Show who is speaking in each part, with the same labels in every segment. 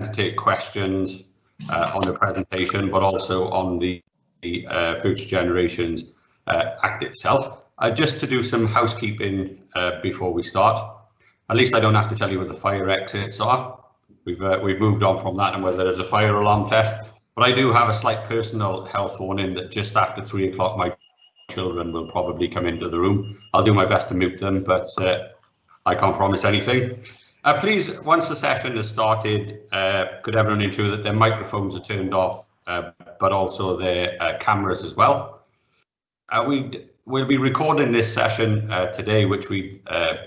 Speaker 1: to take questions on the presentation, but also on the Future Generations Act itself. Just to do some housekeeping before we start. At least I don't have to tell you where the fire exits are. We've moved on from that and whether there's a fire alarm test. But I do have a slight personal health warning that just after 3 o'clock my children will probably come into the room. I'll do my best to mute them, but I can't promise anything. Please, once the session has started, could everyone ensure that their microphones are turned off, but also their cameras as well. We'll be recording this session today, which we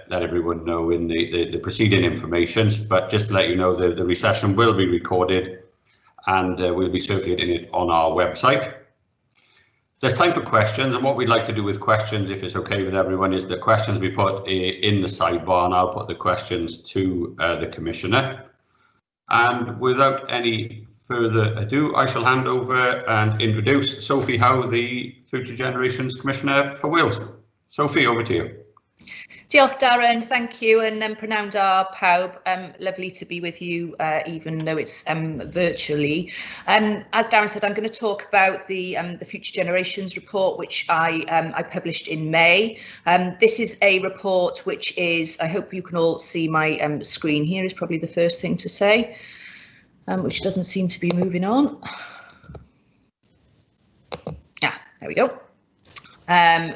Speaker 1: let everyone know in the preceding information, but just to let you know, the recession will be recorded and we'll be circulating it on our website. There's time for questions, and what we'd like to do with questions, if it's okay with everyone, is the questions we put in the sidebar, and I'll put the questions to the Commissioner. And without any further ado, I shall hand over and introduce Sophie Howe, the Future Generations Commissioner for Wales. Sophie, over to you.
Speaker 2: Diolch, Darren, thank you, and prynawn da pawb. Lovely to be with you, even though it's virtually. As Darren said, I'm going to talk about the Future Generations report, which I published in May. This is a report which is, I hope you can all see my screen here, is probably the first thing to say, which doesn't seem to be moving on. There we go.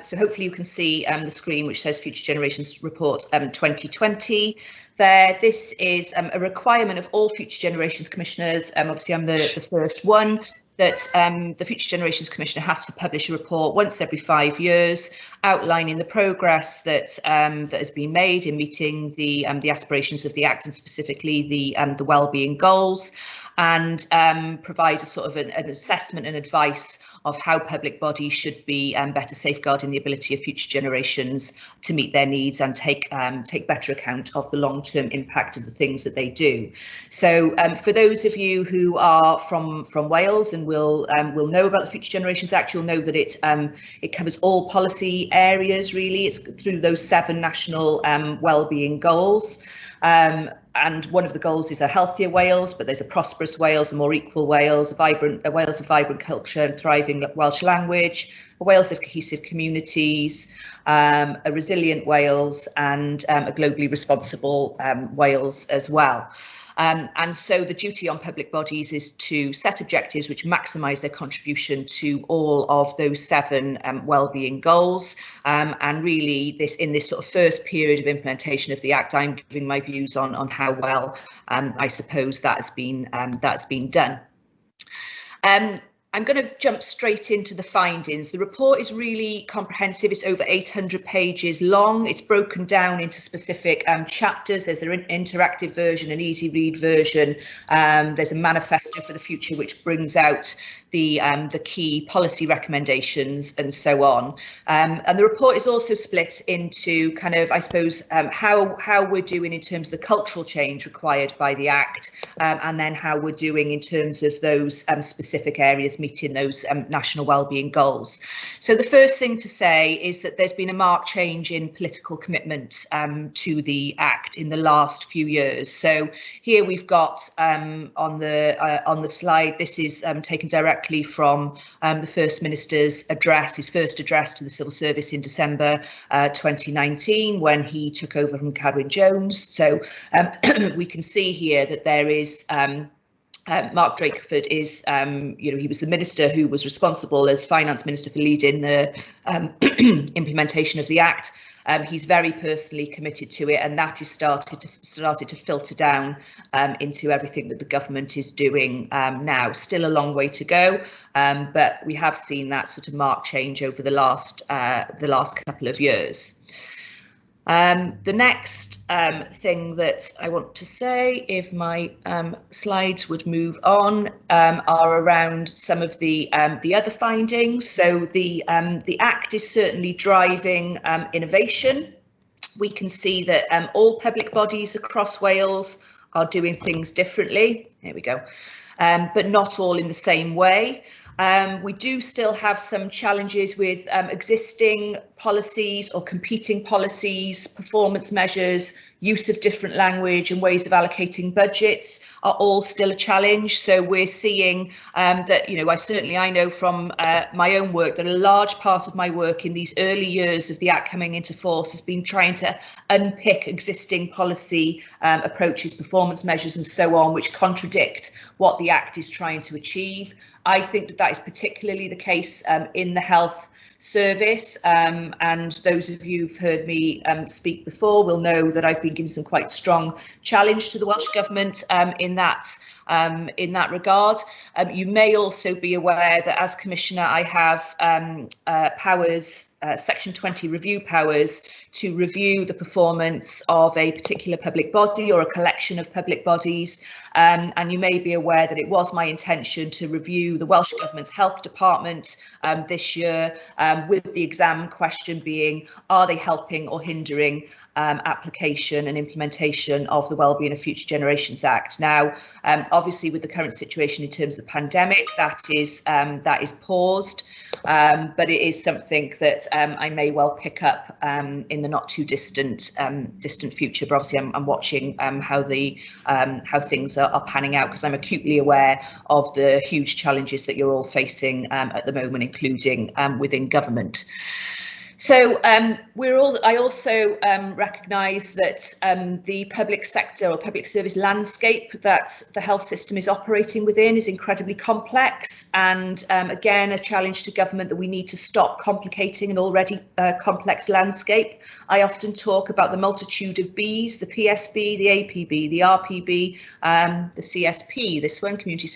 Speaker 2: So hopefully you can see the screen which says Future Generations Report 2020 there. This is a requirement of all Future Generations Commissioners. Obviously I'm the first one, that the Future Generations Commissioner has to publish a report once every 5 years outlining the progress that has been made in meeting the aspirations of the Act, and specifically the wellbeing goals, and provide a sort of an assessment and advice of how public bodies should be better safeguarding the ability of future generations to meet their needs and take better account of the long-term impact of the things that they do. So for those of you who are from Wales and will know about the Future Generations Act, you'll know that it covers all policy areas really. It's through those 7 national wellbeing goals. And one of the goals is a healthier Wales, but there's a prosperous Wales, a more equal Wales, a Wales of vibrant culture and thriving Welsh language, a Wales of cohesive communities, a resilient Wales, and a globally responsible Wales as well. And so the duty on public bodies is to set objectives which maximise their contribution to all of those 7 wellbeing goals. And really, in this sort of first period of implementation of the Act, I'm giving my views on how well I suppose that's been done. I'm going to jump straight into the findings. The report is really comprehensive. It's over 800 pages long. It's broken down into specific chapters. There's an interactive version, an easy read version. There's a manifesto for the future, which brings out the key policy recommendations and so on. And the report is also split into kind of, I suppose, how we're doing in terms of the cultural change required by the Act, and then how we're doing in terms of those specific areas meeting those national wellbeing goals. So the first thing to say is that there's been a marked change in political commitment to the Act in the last few years. So here we've got on the slide, this is taken directly from the First Minister's address, his first address to the civil service in December 2019, when he took over from Cadwyn Jones. So we can see here that there is Mark Drakeford is, he was the minister who was responsible as finance minister for leading the implementation of the Act. He's very personally committed to it, and that is started to filter down into everything that the government is doing now. Still a long way to go, but we have seen that sort of marked change over the last couple of years. The next thing that I want to say, if my slides would move on, are around some of the other findings. So the Act is certainly driving innovation. We can see that all public bodies across Wales are doing things differently. There we go, but not all in the same way. We do still have some challenges with existing policies or competing policies, performance measures, use of different language and ways of allocating budgets are all still a challenge. So we're seeing that, I know from my own work that a large part of my work in these early years of the Act coming into force has been trying to unpick existing policy approaches, performance measures and so on, which contradict what the Act is trying to achieve. I think that is particularly the case in the health service, and those of you who've heard me speak before will know that I've been giving some quite strong challenge to the Welsh Government in that regard. You may also be aware that as Commissioner I have powers, Section 20 review powers, to review the performance of a particular public body or a collection of public bodies. And you may be aware that it was my intention to review the Welsh Government's Health Department this year, with the exam question being, are they helping or hindering application and implementation of the Wellbeing of Future Generations Act? Now, obviously, with the current situation in terms of the pandemic, that is paused, but it is something that I may well pick up in the not too distant future. But obviously, I'm watching how things are panning out, because I'm acutely aware of the huge challenges that you're all facing at the moment, including within government. So I also recognise that the public sector or public service landscape that the health system is operating within is incredibly complex, and again, a challenge to government that we need to stop complicating an already complex landscape. I often talk about the multitude of Bs, the PSB, the APB, the RPB, the CSP, this one, Community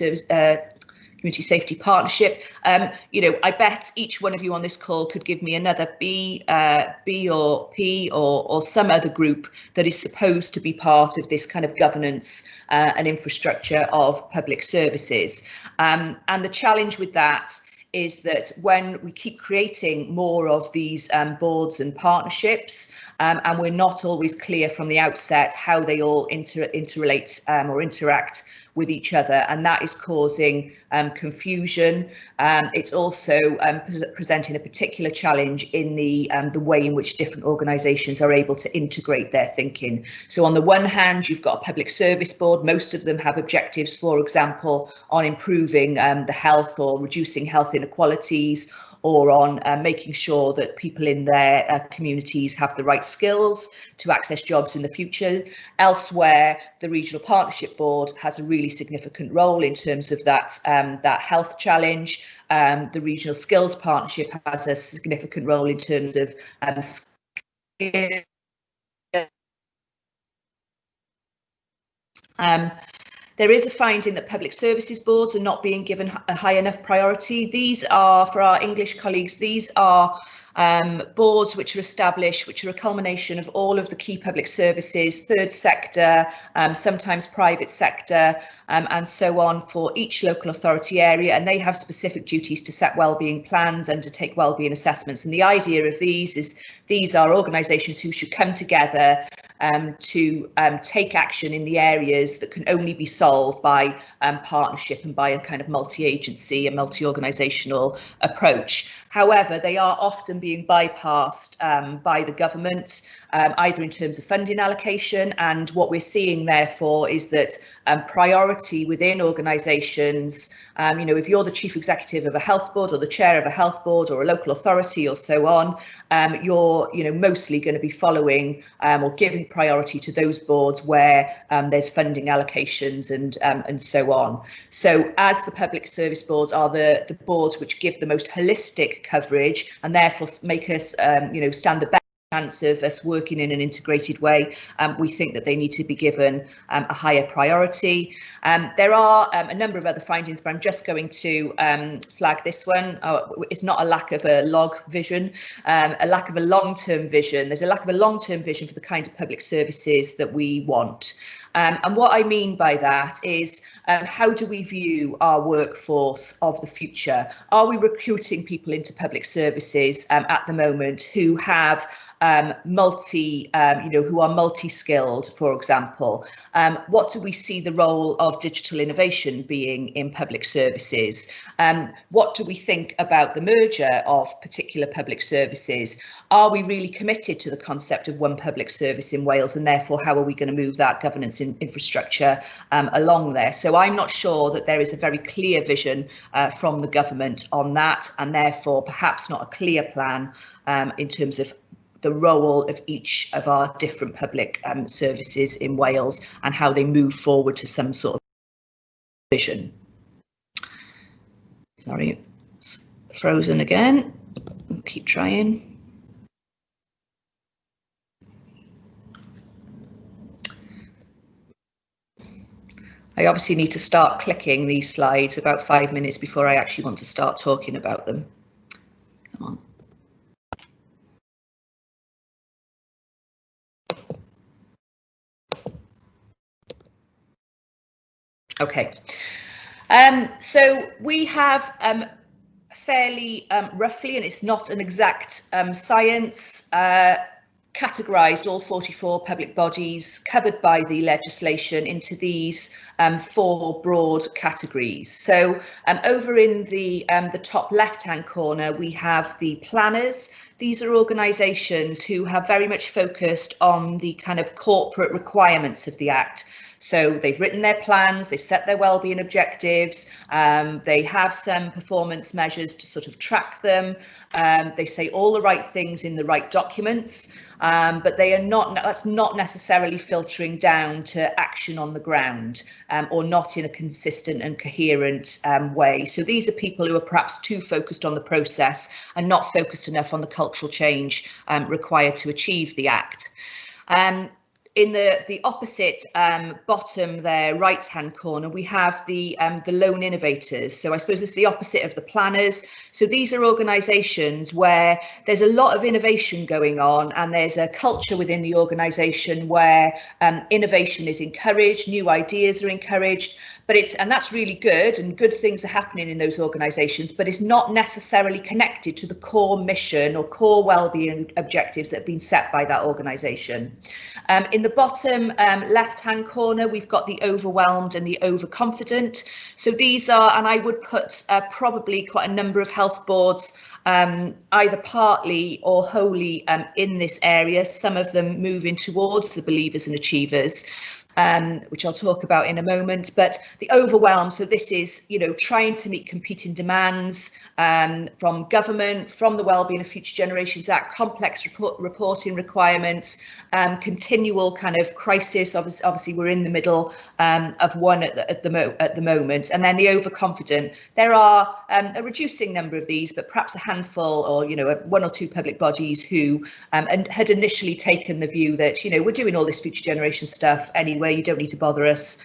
Speaker 2: Safety Partnership. I bet each one of you on this call could give me another B or P or some other group that is supposed to be part of this kind of governance and infrastructure of public services. And the challenge with that is that when we keep creating more of these boards and partnerships, and we're not always clear from the outset how they all interrelate or interact with each other, and that is causing confusion. It's also presenting a particular challenge in the way in which different organisations are able to integrate their thinking. So on the one hand, you've got a public service board. Most of them have objectives, for example, on improving the health or reducing health inequalities, or on making sure that people in their communities have the right skills to access jobs in the future. Elsewhere, the Regional Partnership Board has a really significant role in terms of that health challenge. The Regional Skills Partnership has a significant role in terms of skills. There is a finding that public services boards are not being given a high enough priority. These are, for our English colleagues, these are boards which are established, which are a culmination of all of the key public services, third sector, sometimes private sector, and so on, for each local authority area, and they have specific duties to set wellbeing plans, undertake wellbeing assessments. And the idea of these is these are organisations who should come together to take action in the areas that can only be solved by partnership and by a kind of multi-agency and multi-organisational approach. However, they are often being bypassed by the government, either in terms of funding allocation, and what we're seeing therefore is that priority within organisations, if you're the chief executive of a health board or the chair of a health board or a local authority or so on, you're mostly going to be following or giving priority to those boards where there's funding allocations and so on. So as the public service boards are the boards which give the most holistic coverage and therefore make us stand the best chance of us working in an integrated way, we think that they need to be given a higher priority. There are a number of other findings, but I'm just going to flag this one. It's not a lack of a log vision, a lack of a long-term vision. There's a lack of a long-term vision for the kind of public services that we want. And what I mean by that is, how do we view our workforce of the future? Are we recruiting people into public services at the moment who have who are multi-skilled, for example. What do we see the role of digital innovation being in public services? What do we think about the merger of particular public services? Are we really committed to the concept of one public service in Wales, and therefore how are we going to move that governance infrastructure along there? So I'm not sure that there is a very clear vision from the government on that, and therefore perhaps not a clear plan in terms of the role of each of our different public services in Wales and how they move forward to some sort of vision. Sorry, it's frozen again. We'll keep trying. I obviously need to start clicking these slides about 5 minutes before I actually want to start talking about them. Come on. Okay, so we have fairly roughly, and it's not an exact science, categorised all 44 public bodies covered by the legislation into these 4 broad categories. So over in the top left-hand corner, we have the planners. These are organisations who have very much focused on the kind of corporate requirements of the Act. So they've written their plans, they've set their wellbeing objectives, they have some performance measures to sort of track them, they say all the right things in the right documents, but they are not, that's not necessarily filtering down to action on the ground, or not in a consistent and coherent way. So these are people who are perhaps too focused on the process and not focused enough on the cultural change required to achieve the Act. In the opposite bottom there, right-hand corner, we have the lone innovators. So I suppose it's the opposite of the planners. So these are organisations where there's a lot of innovation going on, and there's a culture within the organisation where innovation is encouraged, new ideas are encouraged, but and that's really good, and good things are happening in those organisations, but it's not necessarily connected to the core mission or core wellbeing objectives that have been set by that organisation. In the bottom left-hand corner, we've got the overwhelmed and the overconfident. So these are, and I would put probably quite a number of health boards either partly or wholly in this area, some of them moving towards the believers and achievers. Which I'll talk about in a moment, but the overwhelm, so this is, you know, trying to meet competing demands from government, from the Wellbeing of Future Generations Act, complex reporting requirements, continual kind of crisis. Obviously we're in the middle of one at the moment, and then the overconfident. There are a reducing number of these, but perhaps a handful, or you know, 1 or 2 public bodies who had initially taken the view that, you know, we're doing all this future generation stuff anyway, you don't need to bother us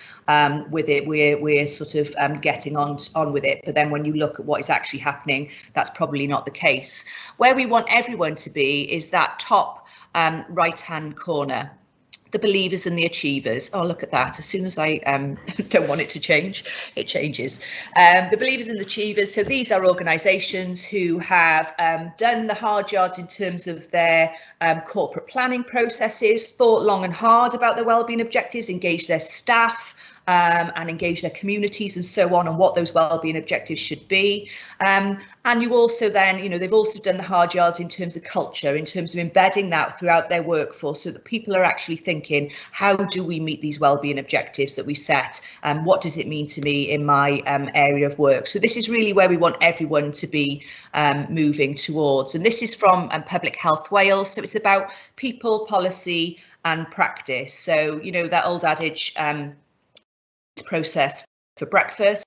Speaker 2: with it, we're sort of getting on with it. But then when you look at what is actually happening, that's probably not the case. Where we want everyone to be is that top right hand corner, the believers and the achievers. Oh, look at that. As soon as I don't want it to change, it changes. The believers and the achievers. So these are organisations who have done the hard yards in terms of their corporate planning processes, thought long and hard about their wellbeing objectives, engaged their staff, and engage their communities and so on what those wellbeing objectives should be. And you also then, you know, they've also done the hard yards in terms of culture, in terms of embedding that throughout their workforce, so that people are actually thinking, how do we meet these wellbeing objectives that we set, and what does it mean to me in my area of work? So this is really where we want everyone to be moving towards. And this is from Public Health Wales. So it's about people, policy and practice. So, you know, that old adage, process for breakfast.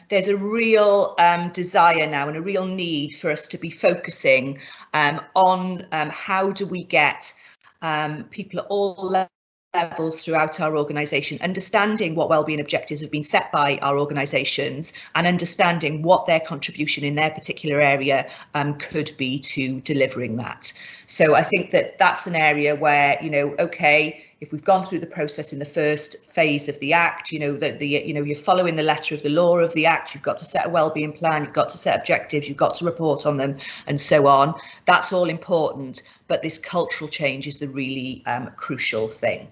Speaker 2: There's a real desire now and a real need for us to be focusing on how do we get people at all levels throughout our organisation understanding what wellbeing objectives have been set by our organisations, and understanding what their contribution in their particular area could be to delivering that. So I think that that's an area where, you know, okay, if we've gone through the process in the first phase of the Act, that you're following the letter of the law of the Act, you've got to set a wellbeing plan, you've got to set objectives, you've got to report on them, and so on. That's all important, but this cultural change is the really crucial thing.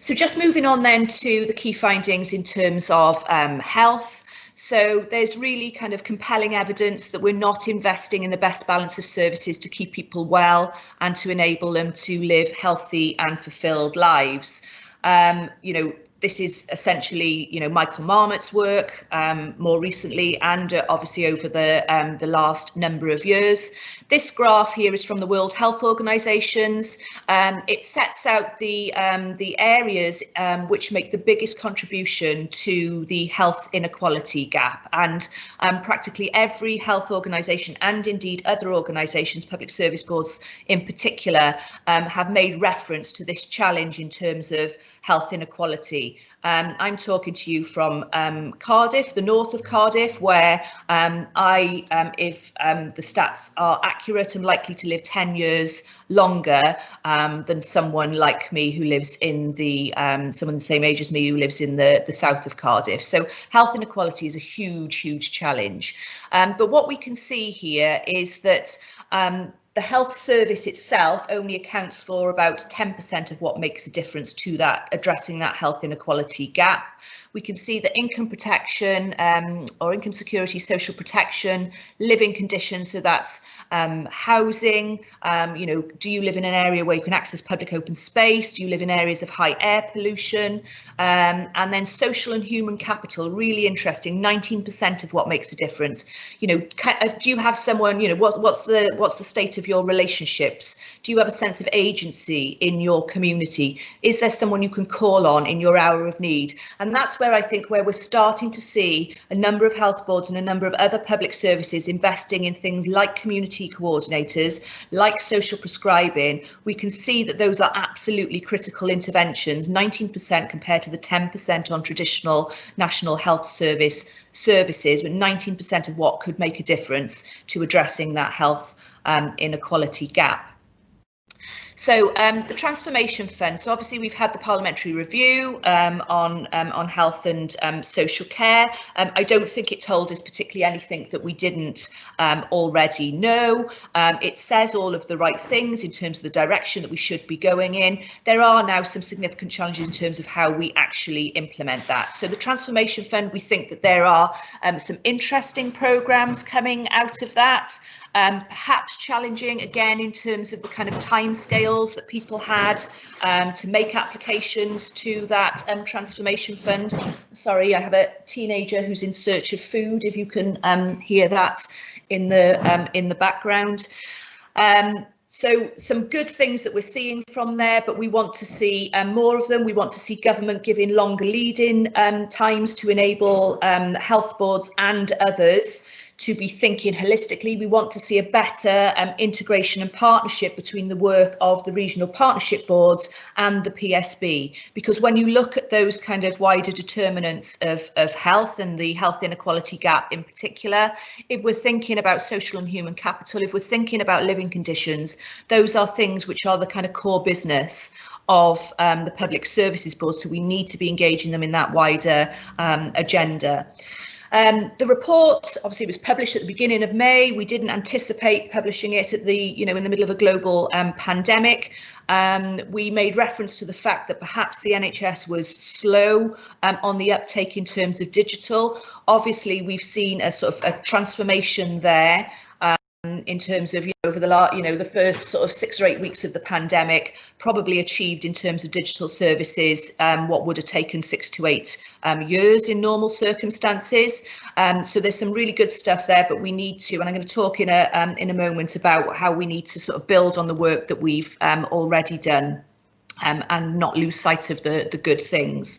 Speaker 2: So just moving on then to the key findings in terms of health. So there's really kind of compelling evidence that we're not investing in the best balance of services to keep people well and to enable them to live healthy and fulfilled lives. This is essentially, Michael Marmot's work more recently, and obviously over the last number of years. This graph here is from the World Health Organization's. It sets out the areas which make the biggest contribution to the health inequality gap, and practically every health organisation, and indeed other organisations, public service boards in particular, have made reference to this challenge in terms of health inequality. I'm talking to you from Cardiff, the north of Cardiff, where if the stats are accurate, I'm likely to live 10 years longer than someone like me who lives in someone the same age as me who lives in the south of Cardiff. So health inequality is a huge challenge. But what we can see here is that the health service itself only accounts for about 10% of what makes a difference to that, addressing that health inequality gap. We can see that income protection or income security, social protection, living conditions, so that's housing, do you live in an area where you can access public open space? Do you live in areas of high air pollution? And then social and human capital, really interesting, 19% of what makes a difference. Do you have someone, what's the state of your relationships? Do you have a sense of agency in your community? Is there someone you can call on in your hour of need? And that's where I think we're starting to see a number of health boards and a number of other public services investing in things like community coordinators, like social prescribing. We can see that those are absolutely critical interventions, 19% compared to the 10% on traditional National Health Service services, but 19% of what could make a difference to addressing that health inequality gap. So the Transformation Fund. So obviously we've had the parliamentary review on health and social care. I don't think it told us particularly anything that we didn't already know. It says all of the right things in terms of the direction that we should be going in. There are now some significant challenges in terms of how we actually implement that. So the Transformation Fund, we think that there are some interesting programmes coming out of that. Perhaps challenging again in terms of the kind of timescales that people had to make applications to that Transformation Fund. Sorry, I have a teenager who's in search of food, if you can hear that in the background. So some good things that we're seeing from there, but we want to see more of them. We want to see government giving longer lead-in times to enable health boards and others to be thinking holistically. We want to see a better integration and partnership between the work of the regional partnership boards and the PSB, because when you look at those kind of wider determinants of health and the health inequality gap in particular, if we're thinking about social and human capital, if we're thinking about living conditions, those are things which are the kind of core business of the public services board, so we need to be engaging them in that wider agenda. The report obviously was published at the beginning of May. We didn't anticipate publishing it at the, in the middle of a global pandemic. We made reference to the fact that perhaps the NHS was slow on the uptake in terms of digital. Obviously, we've seen a sort of a transformation there. In terms of over the first sort of 6 or 8 weeks of the pandemic, probably achieved in terms of digital services what would have taken 6 to 8 years in normal circumstances. So there's some really good stuff there, but we need to, and I'm going to talk in a moment about how we need to sort of build on the work that we've already done and not lose sight of the good things.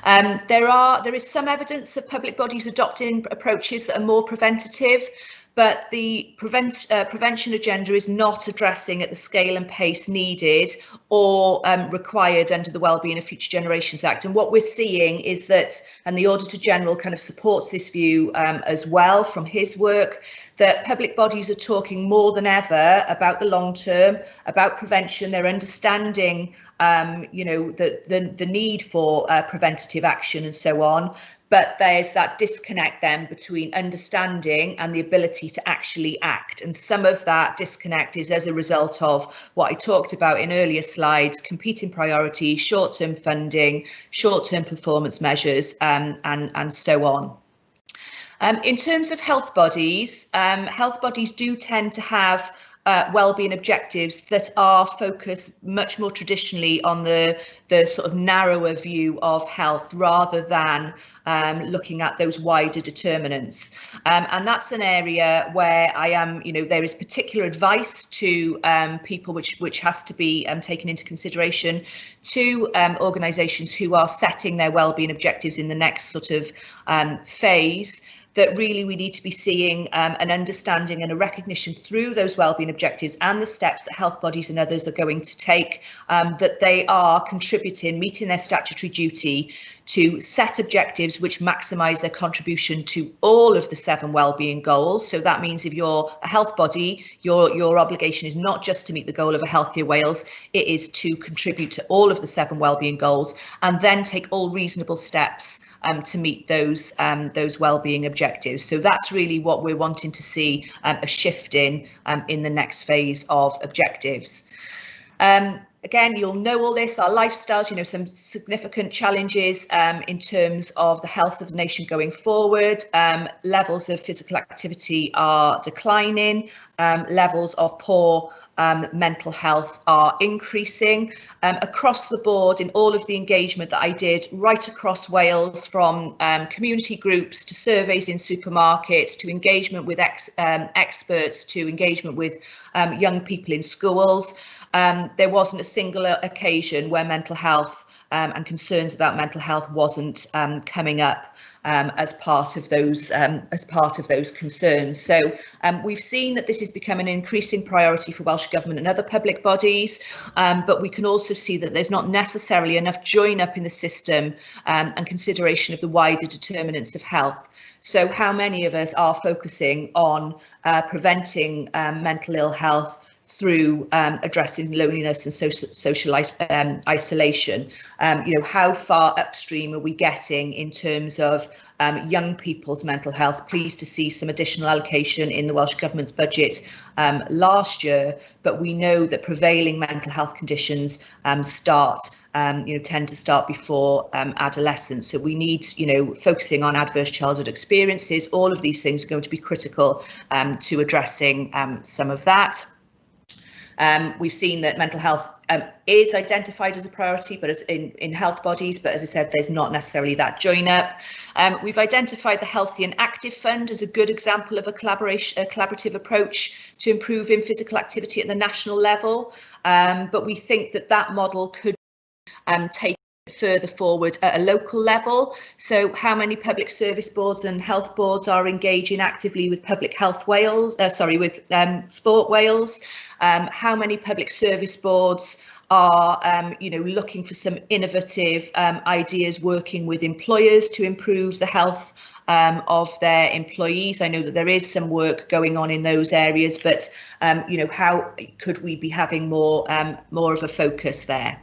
Speaker 2: There is some evidence of public bodies adopting approaches that are more preventative, but the prevention agenda is not addressing at the scale and pace needed or required under the Wellbeing of Future Generations Act. And what we're seeing is that, and the Auditor General kind of supports this view as well from his work, that public bodies are talking more than ever about the long term, about prevention. They're understanding, the need for preventative action and so on. But there's that disconnect then between understanding and the ability to actually act. And some of that disconnect is as a result of what I talked about in earlier slides: competing priorities, short-term funding, short-term performance measures, and so on. In terms of health bodies do tend to have wellbeing objectives that are focused much more traditionally on the sort of narrower view of health, rather than looking at those wider determinants. And that's an area where I am, there is particular advice to people which has to be taken into consideration, to organisations who are setting their wellbeing objectives in the next sort of phase, that really we need to be seeing an understanding and a recognition through those wellbeing objectives and the steps that health bodies and others are going to take, that they are contributing, meeting their statutory duty to set objectives which maximise their contribution to all of the 7 wellbeing goals. So that means if you're a health body, your obligation is not just to meet the goal of a healthier Wales, it is to contribute to all of the 7 wellbeing goals, and then take all reasonable steps to meet those wellbeing objectives. So that's really what we're wanting to see a shift in the next phase of objectives. Again, you'll know all this, our lifestyles, some significant challenges in terms of the health of the nation going forward. Levels of physical activity are declining, levels of poor mental health are increasing. Across the board, in all of the engagement that I did right across Wales, from community groups to surveys in supermarkets to engagement with experts to engagement with young people in schools, there wasn't a single occasion where mental health and concerns about mental health wasn't coming up as part of those concerns. So we've seen that this has become an increasing priority for Welsh Government and other public bodies, but we can also see that there's not necessarily enough join up in the system and consideration of the wider determinants of health. So how many of us are focusing on preventing mental ill health through addressing loneliness and social isolation? How far upstream are we getting in terms of young people's mental health? Pleased to see some additional allocation in the Welsh Government's budget last year, but we know that prevailing mental health conditions tend to start before adolescence. So we need, focusing on adverse childhood experiences. All of these things are going to be critical to addressing some of that. We've seen that mental health is identified as a priority, but as in health bodies, but as I said, there's not necessarily that join up. We've identified the Healthy and Active Fund as a good example of a collaborative approach to improving physical activity at the national level, but we think that model could take further forward at a local level. So how many public service boards and health boards are engaging actively with Public Health Wales, Sport Wales? How many public service boards are looking for some innovative ideas, working with employers to improve the health of their employees? I know that there is some work going on in those areas, but how could we be having more of a focus there?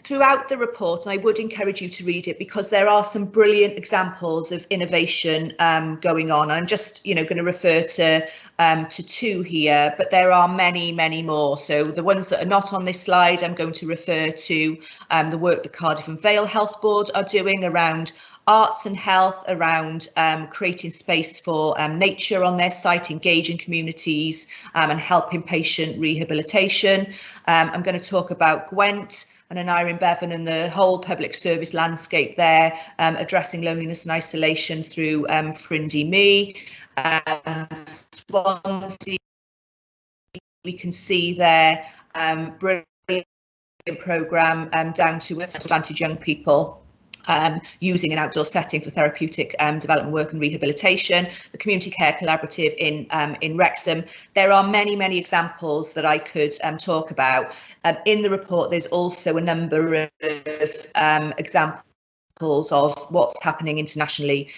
Speaker 2: Throughout the report, and I would encourage you to read it because there are some brilliant examples of innovation going on. I'm just, going to refer to 2 here, but there are many, many more. So the ones that are not on this slide, I'm going to refer to the work the Cardiff and Vale Health Board are doing around arts and health, around creating space for nature on their site, engaging communities and helping patient rehabilitation. I'm going to talk about Gwent and Aneurin Bevan and the whole public service landscape there, addressing loneliness and isolation through Ffrindy Me. Swansea, we can see their brilliant programme down to advantage young people, using an outdoor setting for therapeutic development work and rehabilitation. The Community Care Collaborative in Wrexham. There are many, many examples that I could talk about. In the report, there's also a number of examples of what's happening internationally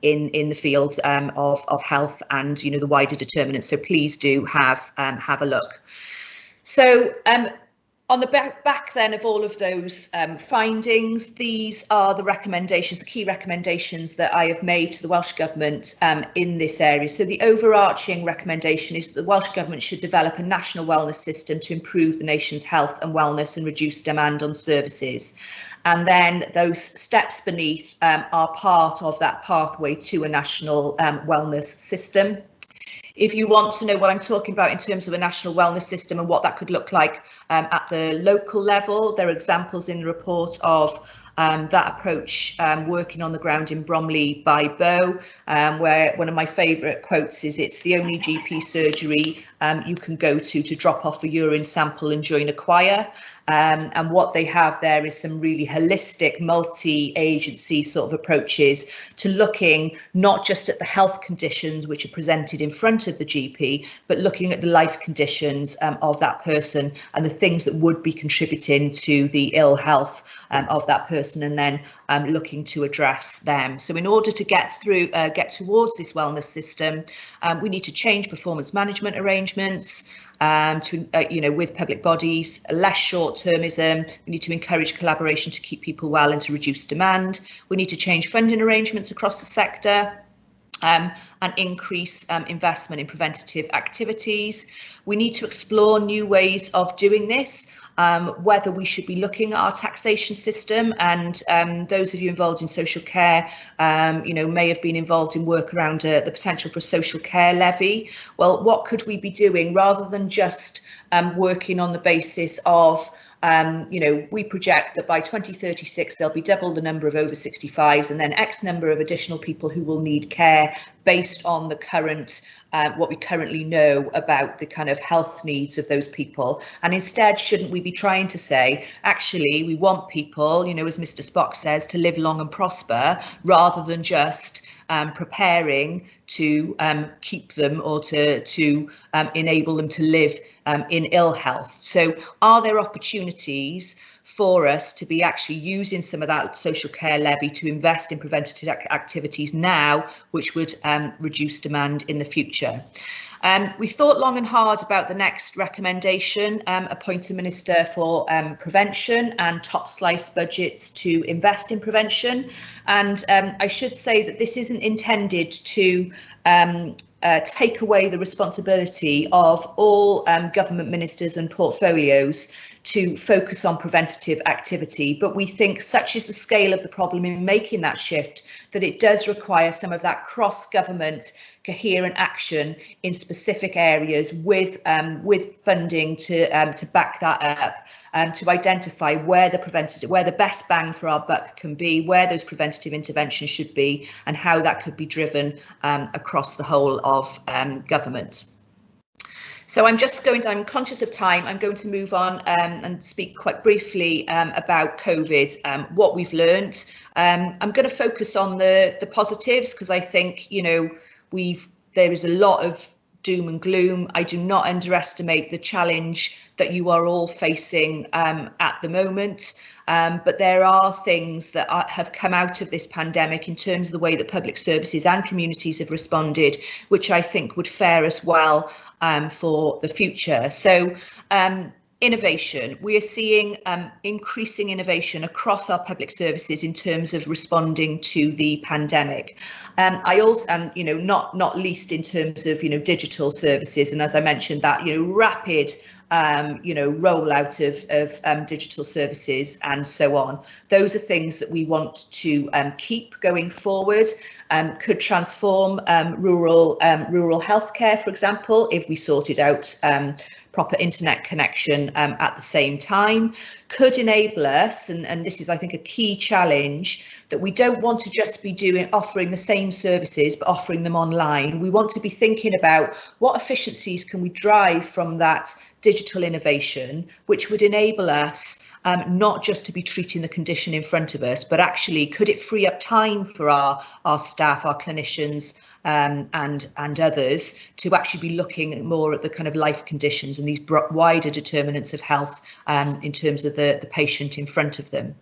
Speaker 2: in the field of health and the wider determinants. So please do have a look. So on the back then of all of those findings, these are the recommendations, the key recommendations that I have made to the Welsh Government in this area. So the overarching recommendation is that the Welsh Government should develop a national wellness system to improve the nation's health and wellness and reduce demand on services. And then those steps beneath are part of that pathway to a national wellness system. If you want to know what I'm talking about in terms of a national wellness system and what that could look like at the local level, there are examples in the report of that approach working on the ground in Bromley by Bow, where one of my favourite quotes is, "It's the only GP surgery you can go to drop off a urine sample and join a choir." And what they have there is some really holistic, multi-agency sort of approaches to looking not just at the health conditions which are presented in front of the GP, but looking at the life conditions of that person and the things that would be contributing to the ill health of that person, and then looking to address them. So in order to get towards this wellness system, we need to change performance management arrangements with public bodies, less short-termism. We need to encourage collaboration to keep people well and to reduce demand. We need to change funding arrangements across the sector and increase investment in preventative activities. We need to explore new ways of doing this. Whether we should be looking at our taxation system, and those of you involved in social care, may have been involved in work around the potential for a social care levy. Well, what could we be doing rather than just working on the basis of we project that by 2036 there'll be double the number of over 65s and then X number of additional people who will need care based on the current what we currently know about the kind of health needs of those people. And instead, shouldn't we be trying to say, actually, we want people, as Mr. Spock says, to live long and prosper, rather than just preparing to keep them or to enable them to live in ill health. So are there opportunities for us to be actually using some of that social care levy to invest in preventative activities now, which would reduce demand in the future? We thought long and hard about the next recommendation, appoint a Minister for Prevention and top slice budgets to invest in prevention. And I should say that this isn't intended to take away the responsibility of all government ministers and portfolios to focus on preventative activity, but we think such is the scale of the problem in making that shift that it does require some of that cross-government coherent action in specific areas with funding to back that up, to identify where the best bang for our buck can be, where those preventative interventions should be, and how that could be driven across the whole of government. So I'm conscious of time. I'm going to move on and speak quite briefly about COVID, what we've learned. I'm going to focus on the positives, because I think, there is a lot of doom and gloom. I do not underestimate the challenge that you are all facing at the moment. But there are things that have come out of this pandemic in terms of the way that public services and communities have responded, which I think would fare us well for the future. So innovation, we are seeing increasing innovation across our public services in terms of responding to the pandemic. Not least in terms of digital services, and as I mentioned, that rapid rollout of digital services and so on. Those are things that we want to keep going forward. Could transform rural healthcare, for example, if we sorted out proper internet connection at the same time. Could enable us, and this is, I think, a key challenge, that we don't want to just be offering the same services but offering them online. We want to be thinking about what efficiencies can we drive from that digital innovation, which would enable us not just to be treating the condition in front of us, but actually could it free up time for our staff, our clinicians, and others to actually be looking more at the kind of life conditions and these wider determinants of health in terms of the patient in front of them.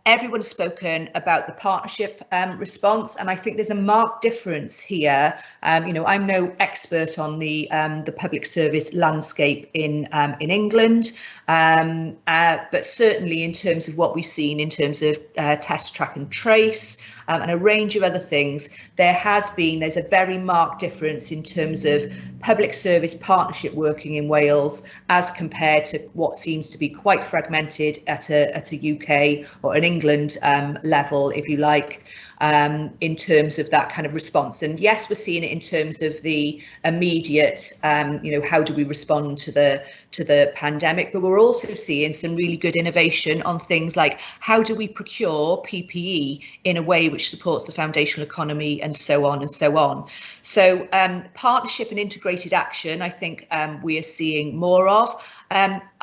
Speaker 2: Everyone's spoken about the partnership response, and I think there's a marked difference here. I'm no expert on the public service landscape in England, but certainly in terms of what we've seen in terms of test, track and trace, and a range of other things, there's a very marked difference in terms of public service partnership working in Wales as compared to what seems to be quite fragmented at a UK or an England level, if you like, in terms of that kind of response. And yes, we're seeing it in terms of the immediate, how do we respond to the pandemic, but we're also seeing some really good innovation on things like how do we procure PPE in a way which supports the foundational economy, and so on and so on. So partnership and integrated action, I think we are seeing more of.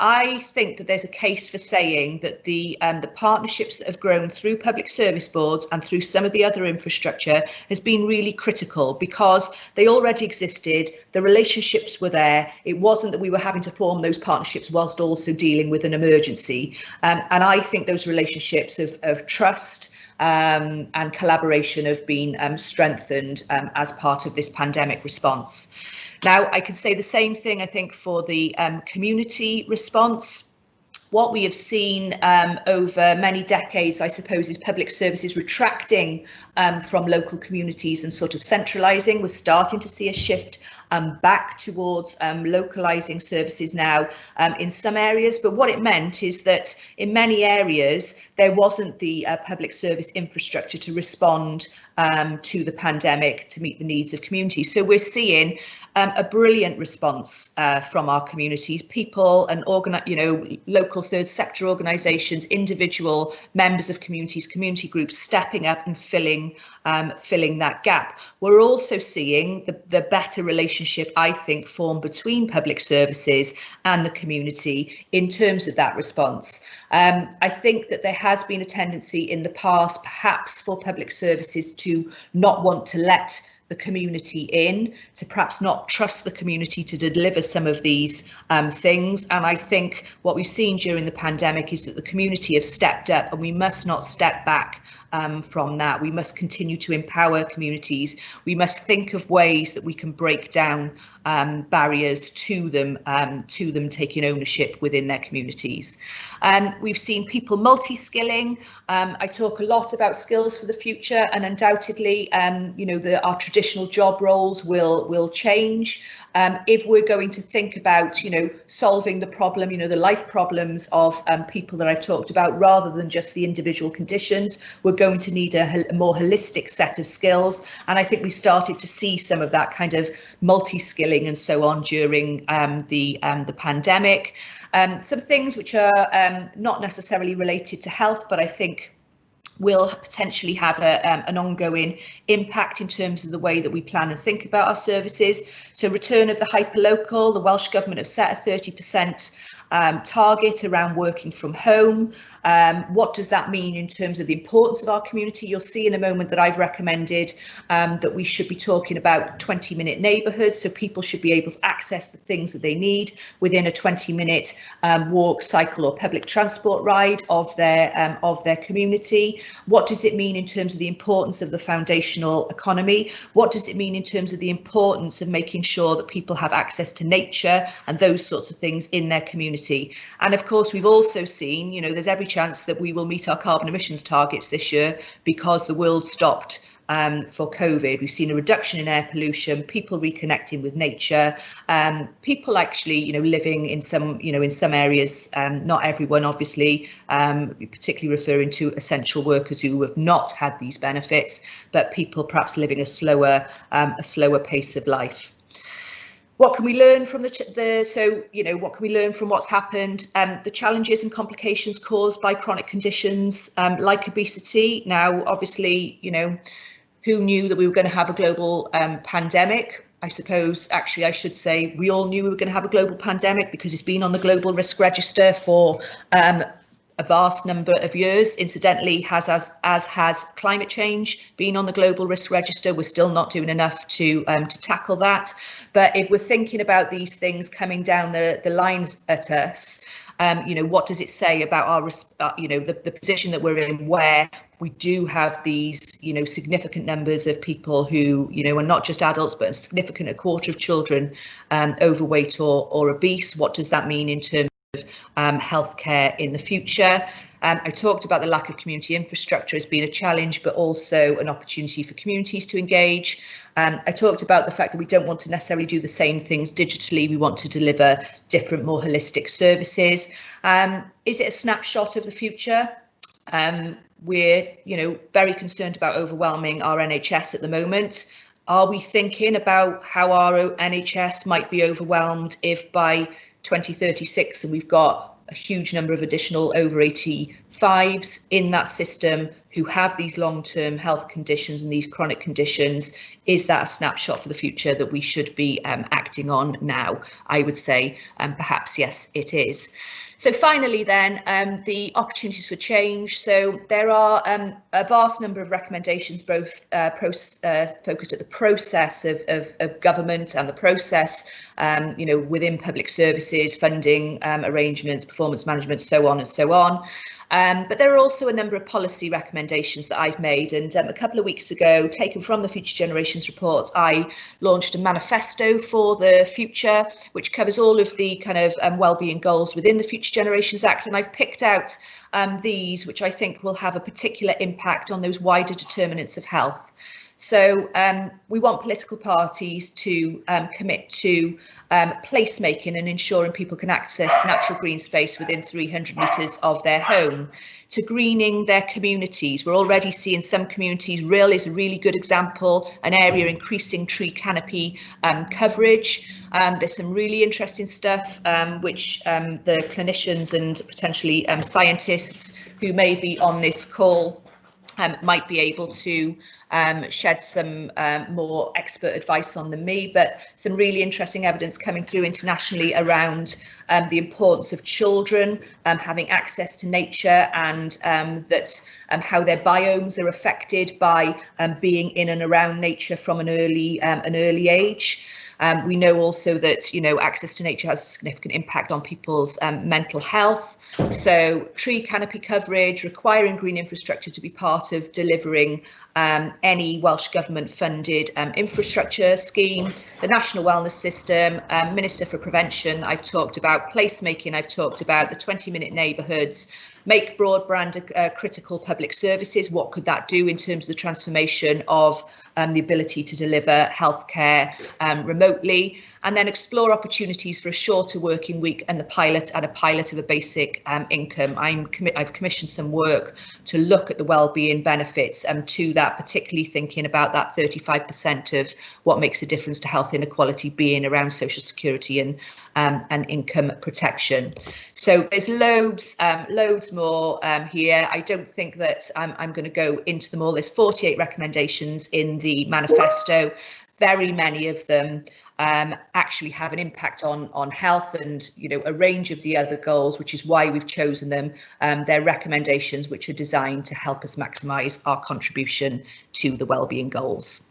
Speaker 2: I think that there's a case for saying that the partnerships that have grown through public service boards and through some of the other infrastructure has been really critical, because they already existed, the relationships were there. It wasn't that we were having to form those partnerships whilst also dealing with an emergency. And I think those relationships of trust and collaboration have been strengthened as part of this pandemic response. Now, I can say the same thing, I think, for the community response. What we have seen over many decades, I suppose, is public services retracting from local communities and sort of centralising. We're starting to see a shift back towards localising services now in some areas. But what it meant is that in many areas, there wasn't the public service infrastructure to respond to the pandemic to meet the needs of communities. So we're seeing a brilliant response from our communities, people and local third sector organisations, individual members of communities, community groups stepping up and filling that gap. We're also seeing the better relationship, I think, formed between public services and the community in terms of that response. I think that there has been a tendency in the past, perhaps, for public services to not want to let the community in, to perhaps not trust the community to deliver some of these things. And I think what we've seen during the pandemic is that the community have stepped up, and we must not step back from that. We must continue to empower communities. We must think of ways that we can break down barriers to them taking ownership within their communities. We've seen people multi-skilling. I talk a lot about skills for the future, and undoubtedly, our traditional job roles will change. If we're going to think about, solving the problem, the life problems of people that I've talked about, rather than just the individual conditions, we're going to need a more holistic set of skills. And I think we started to see some of that kind of multi-skilling and so on during the pandemic. Some things which are not necessarily related to health, but I think will potentially have an ongoing impact in terms of the way that we plan and think about our services. So return of the hyperlocal, the Welsh Government have set a 30% target around working from home. What does that mean in terms of the importance of our community? You'll see in a moment that I've recommended that we should be talking about 20-minute neighbourhoods, so people should be able to access the things that they need within a 20-minute walk, cycle or public transport ride of their community. What does it mean in terms of the importance of the foundational economy? What does it mean in terms of the importance of making sure that people have access to nature and those sorts of things in their community? And of course, we've also seen, there's every chance that we will meet our carbon emissions targets this year because the world stopped for COVID. We've seen a reduction in air pollution, people reconnecting with nature, people actually, living in some areas, not everyone, obviously, particularly referring to essential workers who have not had these benefits, but people perhaps living a slower pace of life. What can we learn from what can we learn from what's happened? The challenges and complications caused by chronic conditions like obesity. Now, obviously, who knew that we were going to have a global pandemic? I suppose, actually, I should say we all knew we were going to have a global pandemic because it's been on the global risk register for a vast number of years. Incidentally, as has climate change been on the global risk register. We're still not doing enough to tackle that. But if we're thinking about these things coming down the lines at us, You know, what does it say about our, you know, the position that we're in, where we do have these, you know, significant numbers of people who, you know, are not just adults, but a significant, a quarter of children overweight or obese. What does that mean in terms of healthcare in the future? I talked about the lack of community infrastructure as being a challenge, but also an opportunity for communities to engage. I talked about the fact that we don't want to necessarily do the same things digitally. We want to deliver different, more holistic services. Is it a snapshot of the future? We're, you know, very concerned about overwhelming our NHS at the moment. Are we thinking about how our NHS might be overwhelmed if by 2036 and we've got a huge number of additional over 85s in that system who have these long-term health conditions and these chronic conditions? Is that a snapshot for the future that we should be acting on now? I would say perhaps yes, it is. So finally then, the opportunities for change. So there are a vast number of recommendations, both focused at the process of government and the process, you know, within public services, funding arrangements, performance management, so on and so on. But there are also a number of policy recommendations that I've made, and a couple of weeks ago, taken from the Future Generations report, I launched a manifesto for the future, which covers all of the kind of wellbeing goals within the Future Generations Act, and I've picked out these, which I think will have a particular impact on those wider determinants of health. So we want political parties to commit to placemaking and ensuring people can access natural green space within 300 metres of their home, to greening their communities. We're already seeing some communities, Rill is a really good example, an area increasing tree canopy coverage. There's some really interesting stuff which the clinicians and potentially scientists who may be on this call might be able to shed some more expert advice on than me, but some really interesting evidence coming through internationally around the importance of children having access to nature, and that how their biomes are affected by being in and around nature from an early age. We know also that, you know, access to nature has a significant impact on people's mental health. So tree canopy coverage, requiring green infrastructure to be part of delivering any Welsh Government funded infrastructure scheme, the National Wellness System, Minister for Prevention, I've talked about placemaking, I've talked about the 20-minute neighbourhoods, make broadband critical public services. What could that do in terms of the transformation of the ability to deliver healthcare remotely? And then explore opportunities for a shorter working week and a pilot of a basic income. I've commissioned some work to look at the wellbeing benefits to that, particularly thinking about that 35% of what makes a difference to health inequality being around social security and income protection. So there's loads more here. I don't think that I'm going to go into them all. There's 48 recommendations in the manifesto. Very many of them actually have an impact on health and, you know, a range of the other goals, which is why we've chosen them. They're recommendations which are designed to help us maximise our contribution to the wellbeing goals.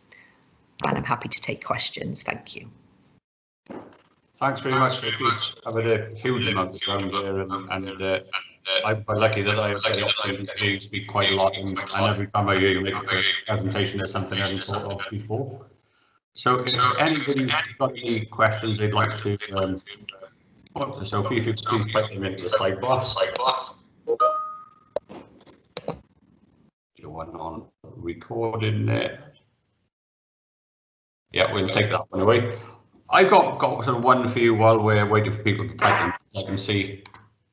Speaker 2: And I'm happy to take questions. Thank you.
Speaker 1: Thanks very much. I've had a huge amount of ground there, and I'm quite lucky that I have the opportunity to speak quite a lot, and every time I hear you make a presentation, there's something I haven't thought of before. So if anybody's got any questions they'd like to put, Sophie, if you could please type them into the slide bar. Your one on recording there. Yeah, we'll take that one away. I've got sort of one for you while we're waiting for people to type in. I can see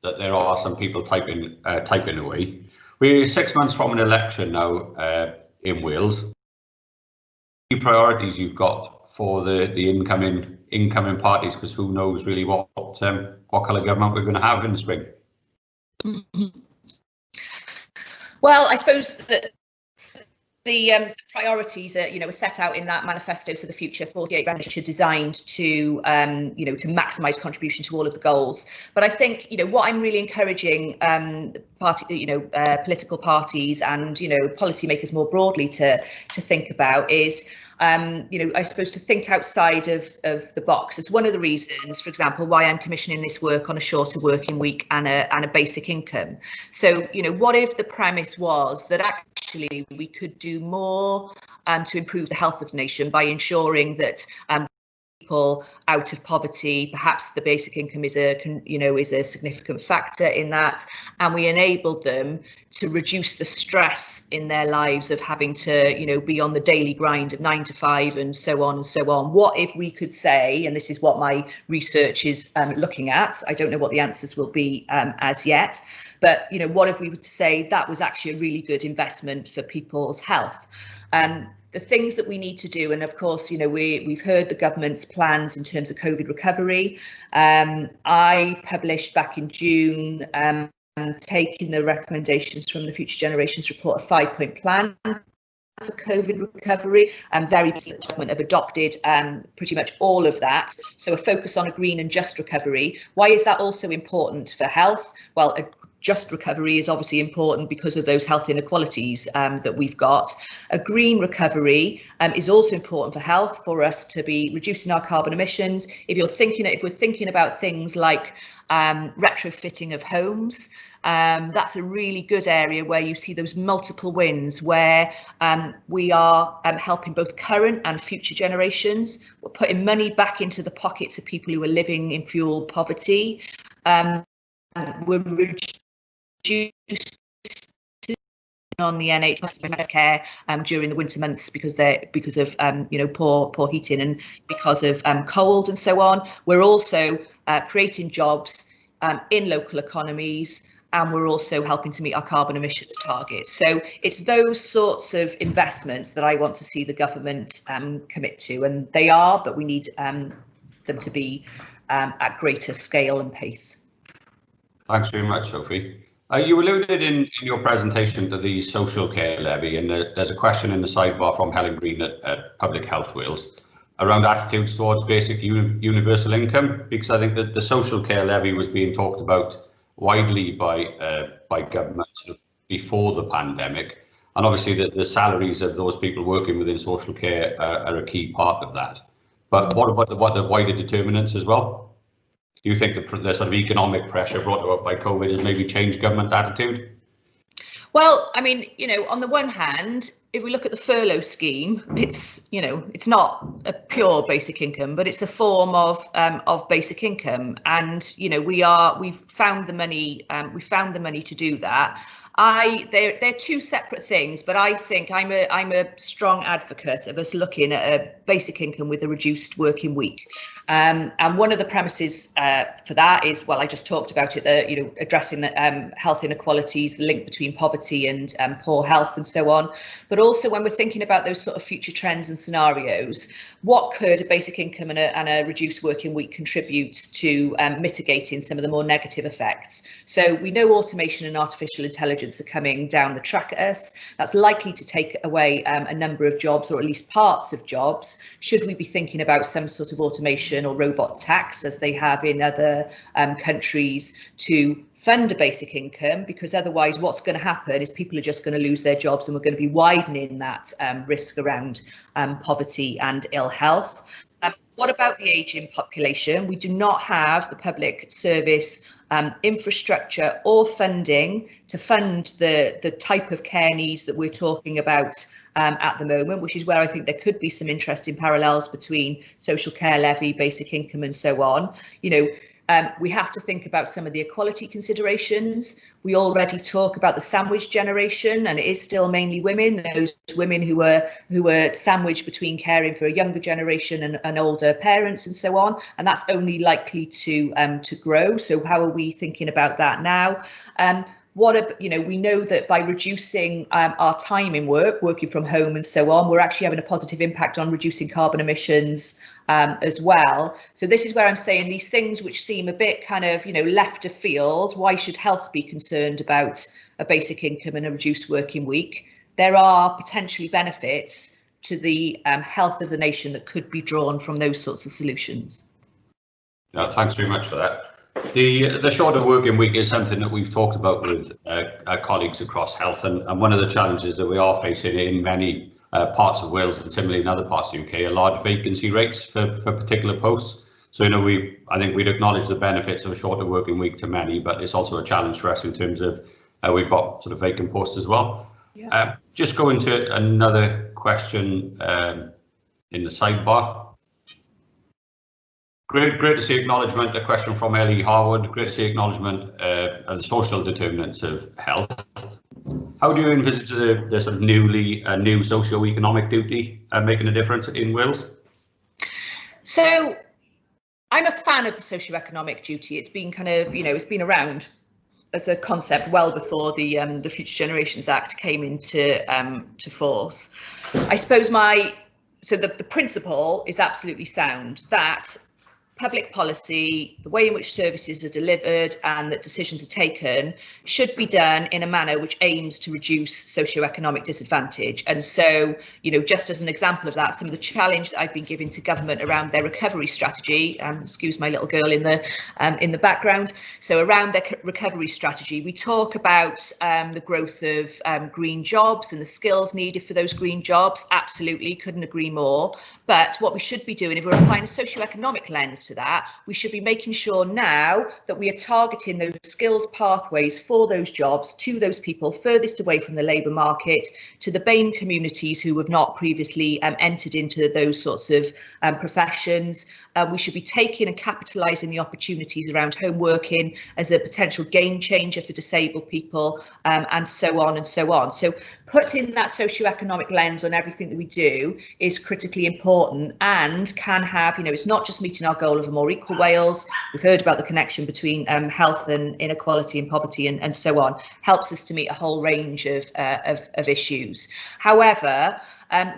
Speaker 1: that there are some people typing away. We're 6 months from an election now in Wales. Priorities you've got for the incoming parties, because who knows really what colour government we're going to have in the spring.
Speaker 2: Well, I suppose that the priorities are, you know, are set out in that manifesto for the future, 48 which are designed to, you know, to maximise contribution to all of the goals. But I think, you know, what I'm really encouraging political parties and, you know, policymakers more broadly to think about is, I suppose to think outside of the box. It's one of the reasons, for example, why I'm commissioning this work on a shorter working week and a basic income. So, what if the premise was that actually we could do more to improve the health of the nation by ensuring that people out of poverty, perhaps the basic income is a significant factor in that, and we enabled them to reduce the stress in their lives of having to be on the daily grind of 9 to 5 and so on and so on. What if we could say, and this is what my research is looking at, I don't know what the answers will be as yet, but what if we would say that was actually a really good investment for people's health? The things that we need to do, and of course, we've heard the government's plans in terms of COVID recovery. I published back in June, taking the recommendations from the Future Generations report, a 5-point plan for COVID recovery, and very pleased that the government have adopted pretty much all of that. So a focus on a green and just recovery. Why is that also important for health? Well, a just recovery is obviously important because of those health inequalities that we've got. A green recovery is also important for health, for us to be reducing our carbon emissions. If we're thinking about things like retrofitting of homes, that's a really good area where you see those multiple wins, where we are helping both current and future generations. We're putting money back into the pockets of people who are living in fuel poverty. We're reducing on the NHS care during the winter months because of poor heating and because of cold and so on. We're also creating jobs in local economies, and we're also helping to meet our carbon emissions targets. So it's those sorts of investments that I want to see the government commit to, and they are, but we need them to be at greater scale and pace. Thanks very much, Sophie.
Speaker 1: You alluded in your presentation to the social care levy, and there's a question in the sidebar from Helen Green at Public Health Wales around attitudes towards basic universal income, because I think that the social care levy was being talked about widely by government sort of before the pandemic, and obviously the salaries of those people working within social care are a key part of that. But what about the wider determinants as well? Do you think the sort of economic pressure brought about by COVID has maybe changed government attitude?
Speaker 2: Well, I mean, on the one hand, if we look at the furlough scheme, it's not a pure basic income, but it's a form of basic income, and we've found the money. We found the money to do that. They're two separate things, but I think I'm a strong advocate of us looking at a basic income with a reduced working week. And one of the premises for that is, well, I just talked about it, addressing the health inequalities, the link between poverty and poor health and so on. But also when we're thinking about those sort of future trends and scenarios, what could a basic income and a reduced working week contribute to mitigating some of the more negative effects? So we know automation and artificial intelligence are coming down the track at us. That's likely to take away a number of jobs, or at least parts of jobs. Should we be thinking about some sort of automation or robot tax, as they have in other countries, to fund a basic income? Because otherwise what's going to happen is people are just going to lose their jobs, and we're going to be widening that risk around poverty and ill health. What about the ageing population? We do not have the public service infrastructure or funding to fund the type of care needs that we're talking about at the moment, which is where I think there could be some interesting parallels between social care levy, basic income and so on. We have to think about some of the equality considerations. We already talk about the sandwich generation, and it is still mainly women, those women who were sandwiched between caring for a younger generation and older parents and so on, and that's only likely to grow. So how are we thinking about that now? We know that by reducing our time in working from home and so on, we're actually having a positive impact on reducing carbon emissions as well. So this is where I'm saying these things which seem a bit kind of, left of field. Why should health be concerned about a basic income and a reduced working week? There are potentially benefits to the health of the nation that could be drawn from those sorts of solutions.
Speaker 1: No, thanks very much for that. The shorter working week is something that we've talked about with our colleagues across health, and one of the challenges that we are facing in many parts of Wales and similarly in other parts of the UK are large vacancy rates for particular posts. So, I think we'd acknowledge the benefits of a shorter working week to many, but it's also a challenge for us in terms of we've got sort of vacant posts as well. Yeah. Just going to another question in the sidebar. Great to see acknowledgement. A question from Ellie Harwood. Great to see acknowledgement of the social determinants of health. How do you envisage the sort of new socio-economic duty making a difference in Wales?
Speaker 2: So, I'm a fan of the socio-economic duty. It's been kind of, it's been around as a concept well before the Future Generations Act came into to force. I suppose the principle is absolutely sound, that public policy, the way in which services are delivered and that decisions are taken should be done in a manner which aims to reduce socioeconomic disadvantage. And so, just as an example of that, some of the challenge that I've been giving to government around their recovery strategy, excuse my little girl in the background. So around their recovery strategy, we talk about the growth of green jobs and the skills needed for those green jobs. Absolutely, couldn't agree more. But what we should be doing, if we're applying a socioeconomic lens to that, we should be making sure now that we are targeting those skills pathways for those jobs to those people furthest away from the labour market, to the BAME communities who have not previously entered into those sorts of professions. We should be taking and capitalising the opportunities around home working as a potential game changer for disabled people, and so on and so on. So putting that socioeconomic lens on everything that we do is critically important and can have, it's not just meeting our goal of a more equal Wales. We've heard about the connection between health and inequality and poverty and so on, helps us to meet a whole range of issues. However,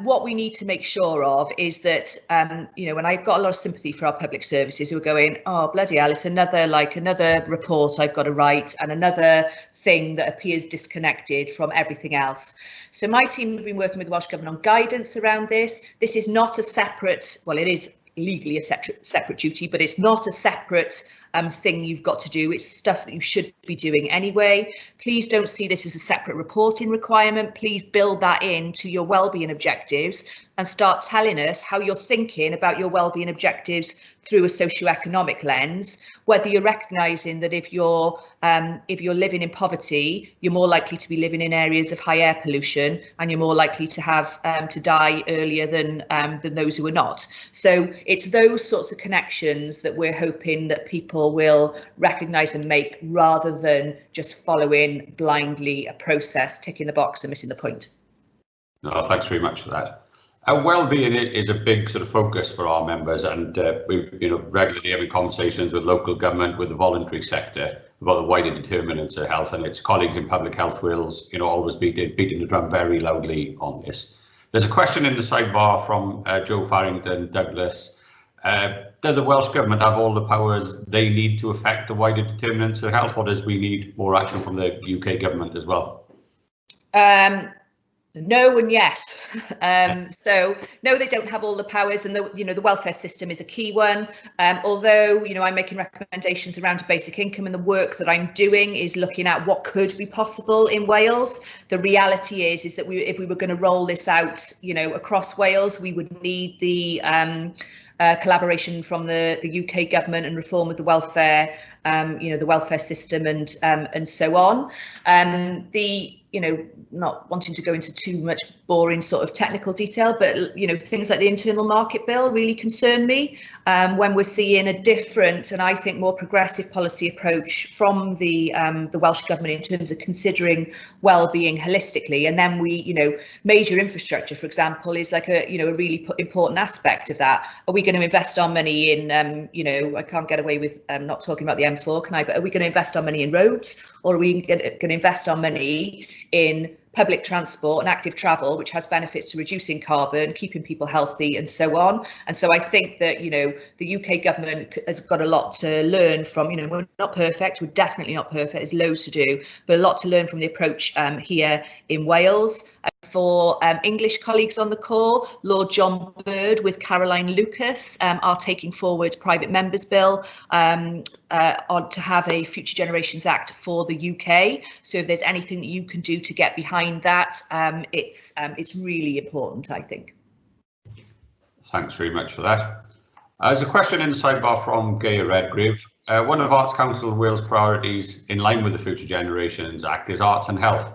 Speaker 2: what we need to make sure of is that, and I've got a lot of sympathy for our public services who are going, oh, bloody hell, it's another report I've got to write and another thing that appears disconnected from everything else. So my team have been working with the Welsh Government on guidance around this. This is not a separate, well, it is legally a separate duty, but it's not a separate thing you've got to do. It's stuff that you should be doing anyway. Please don't see this as a separate reporting requirement. Please build that into your wellbeing objectives and start telling us how you're thinking about your wellbeing objectives through a socioeconomic lens, whether you're recognising that if you're living in poverty, you're more likely to be living in areas of high air pollution and you're more likely to have to die earlier than those who are not. So it's those sorts of connections that we're hoping that people will recognise and make, rather than just following blindly a process, ticking the box and missing the point.
Speaker 1: No, thanks very much for that. Wellbeing is a big sort of focus for our members, and we regularly having conversations with local government, with the voluntary sector about the wider determinants of health, and its colleagues in Public Health Wales, always beating the drum very loudly on this. There's a question in the sidebar from Joe Farrington Douglas. Does the Welsh Government have all the powers they need to affect the wider determinants of health, or does we need more action from the UK government as well?
Speaker 2: No and yes. So no, they don't have all the powers, and the welfare system is a key one. Although I'm making recommendations around a basic income, and the work that I'm doing is looking at what could be possible in Wales. The reality is that if we were going to roll this out, across Wales, we would need the collaboration from the UK government and reform of the welfare, the welfare system and so on. Not wanting to go into too much boring sort of technical detail, but things like the internal market bill really concern me when we're seeing a different and I think more progressive policy approach from the Welsh Government in terms of considering well-being holistically. And then major infrastructure, for example, is like a really important aspect of that. Are we going to invest our money in I can't get away with not talking about the M4, can I? But are we going to invest our money in roads, or are we going to invest our money in public transport and active travel, which has benefits to reducing carbon, keeping people healthy and so on? And so I think that, the UK government has got a lot to learn from, we're not perfect, we're definitely not perfect, there's loads to do, but a lot to learn from the approach here in Wales. for English colleagues on the call, Lord John Bird with Caroline Lucas are taking forward Private Members Bill to have a Future Generations Act for the UK. So if there's anything that you can do to get behind that, it's really important, I think.
Speaker 1: Thanks very much for that. There's a question in the sidebar from Gaia Redgrave. One of Arts Council Wales priorities in line with the Future Generations Act is arts and health.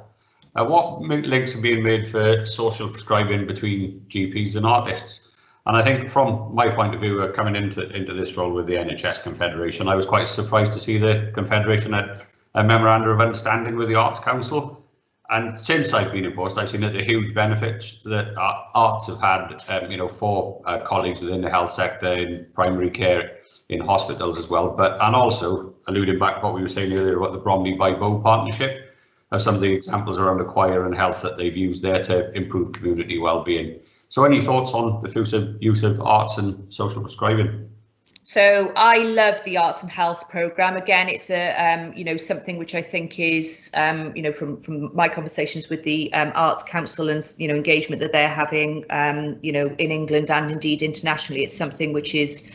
Speaker 1: What links are being made for social prescribing between GPs and artists? And I think from my point of view, coming into this role with the NHS Confederation, I was quite surprised to see the Confederation had a memorandum of understanding with the Arts Council. And since I've been in post, I've seen that the huge benefits that arts have had, for colleagues within the health sector, in primary care, in hospitals as well. And also alluding back to what we were saying earlier about the Bromley by Bow partnership, of some of the examples around the choir and health that they've used there to improve community well-being. So any thoughts on the use of arts and social prescribing?
Speaker 2: So I love the Arts and Health programme. Again, it's a something which I think is from my conversations with the Arts Council and engagement that they're having in England and indeed internationally, it's something which is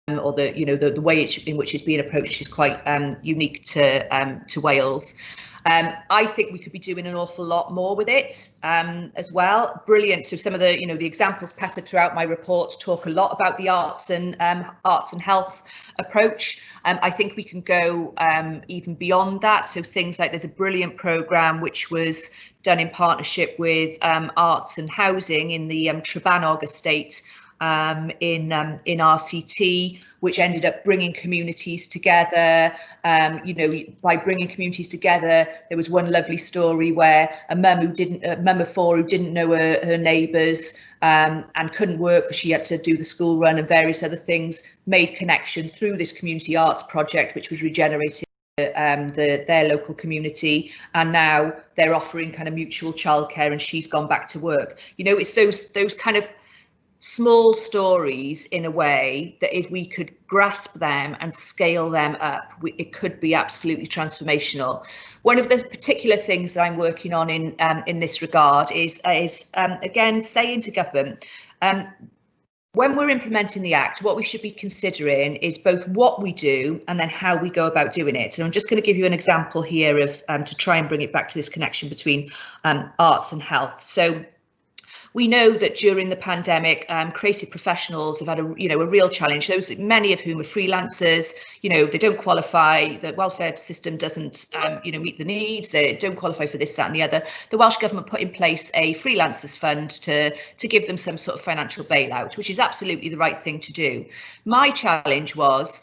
Speaker 2: the way in which it's being approached is quite unique to Wales. I think we could be doing an awful lot more with it as well. Brilliant. So some of the the examples peppered throughout my report talk a lot about the arts and health approach. I think we can go even beyond that. So things like there's a brilliant programme which was done in partnership with Arts and Housing in the Trebanog estate in RCT, which ended up bringing communities together. By bringing communities together, there was one lovely story where a mum of four who didn't know her neighbours and couldn't work because she had to do the school run and various other things, made connection through this community arts project, which was regenerating their local community, and now they're offering kind of mutual childcare, and she's gone back to work. It's those kind of small stories in a way that if we could grasp them and scale them up, it could be absolutely transformational. One of the particular things that I'm working on in this regard is again saying to government, when we're implementing the Act, what we should be considering is both what we do and then how we go about doing it. And I'm just going to give you an example here of to try and bring it back to this connection between arts and health. So we know that during the pandemic, creative professionals have had a real challenge. Those, many of whom are freelancers, they don't qualify. The welfare system doesn't, meet the needs. They don't qualify for this, that, and the other. The Welsh Government put in place a freelancers fund to give them some sort of financial bailout, which is absolutely the right thing to do. My challenge was,